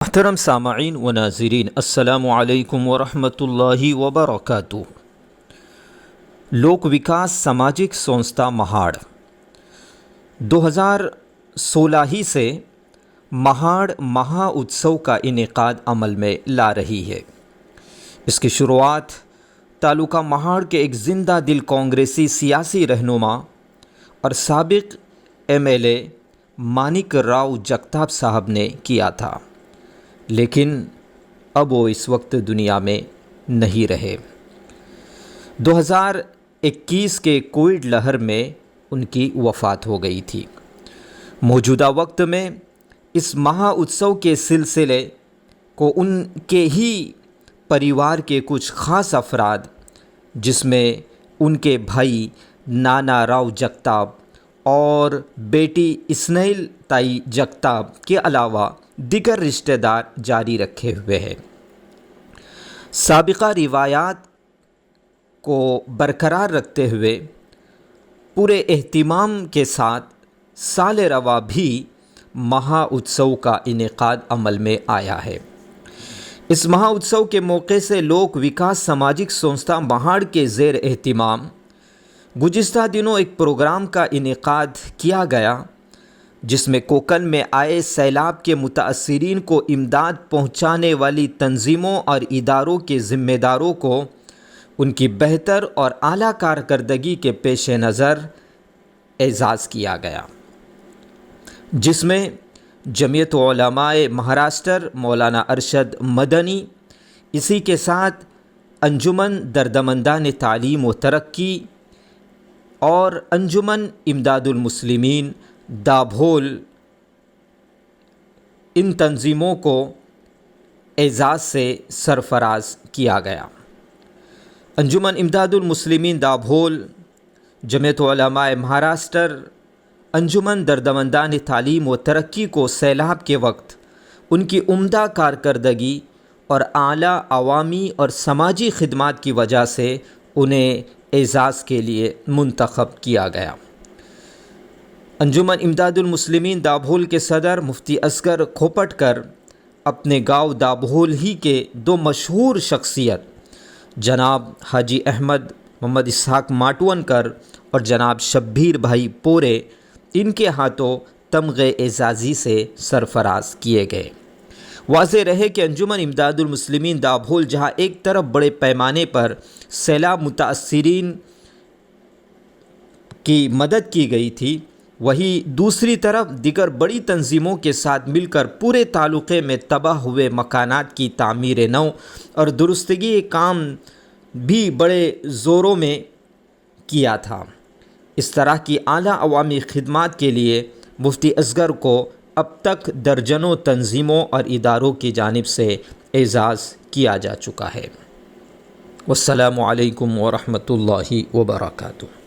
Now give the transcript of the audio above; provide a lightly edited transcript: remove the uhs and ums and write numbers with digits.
محترم سامعین و ناظرین، السلام علیکم ورحمۃ اللہ وبرکاتہ۔ لوک وکاس سماجک سنستھا مہاڑ 2016 ہی سے مہاڑ مہا اتسو کا انعقاد عمل میں لا رہی ہے۔ اس کی شروعات تعلقہ مہاڑ کے ایک زندہ دل کانگریسی سیاسی رہنما اور سابق MLA مانک راؤ جگتاپ صاحب نے کیا تھا، لیکن اب وہ اس وقت دنیا میں نہیں رہے۔ 2021 کے کووڈ لہر میں ان کی وفات ہو گئی تھی۔ موجودہ وقت میں اس مہا اتسو کے سلسلے کو ان کے ہی پریوار کے کچھ خاص افراد، جس میں ان کے بھائی نانا راؤ جگتاپ اور بیٹی اسنیل تائی جگتاپ کے علاوہ دیگر رشتہ دار جاری رکھے ہوئے ہیں۔ سابقہ روایات کو برقرار رکھتے ہوئے پورے اہتمام کے ساتھ سال رواں بھی مہا اتسو کا انعقاد عمل میں آیا ہے۔ اس مہا اتسو کے موقع سے لوک وکاس سماجک سنستھا مہاڑ کے زیر اہتمام گزشتہ دنوں ایک پروگرام کا انعقاد کیا گیا، جس میں کوکن میں آئے سیلاب کے متاثرین کو امداد پہنچانے والی تنظیموں اور اداروں کے ذمہ داروں کو ان کی بہتر اور اعلیٰ کارکردگی کے پیش نظر اعزاز کیا گیا، جس میں جمعیت علماء مہاراشٹر مولانا ارشد مدنی، اسی کے ساتھ انجمن دردمندان تعلیم و ترقی اور انجمن امداد المسلمین دابھول، ان تنظیموں کو اعزاز سے سرفراز کیا گیا۔ انجمن امداد المسلمین دابھول، جمعیت علماء مہاراشٹر، انجمن دردمندان تعلیم و ترقی کو سیلاب کے وقت ان کی عمدہ کارکردگی اور اعلیٰ عوامی اور سماجی خدمات کی وجہ سے انہیں اعزاز کے لیے منتخب کیا گیا۔ انجمن امداد المسلمین دابھول کے صدر مفتی اصغر کھوپٹکر اپنے گاؤں دابھول ہی کے دو مشہور شخصیت جناب حاجی احمد محمد اسحاق ماٹونکر اور جناب شبیر بھائی پورے، ان کے ہاتھوں تمغے اعزازی سے سرفراز کیے گئے۔ واضح رہے کہ انجمن امداد المسلمین دابھول جہاں ایک طرف بڑے پیمانے پر سیلاب متاثرین کی مدد کی گئی تھی، وہیں دوسری طرف دیگر بڑی تنظیموں کے ساتھ مل کر پورے تعلقے میں تباہ ہوئے مکانات کی تعمیر نو اور درستگی کام بھی بڑے زوروں میں کیا تھا۔ اس طرح کی اعلیٰ عوامی خدمات کے لیے مفتی اصغر کو اب تک درجنوں تنظیموں اور اداروں کی جانب سے اعزاز کیا جا چکا ہے۔ والسلام علیکم ورحمۃ اللہ وبرکاتہ۔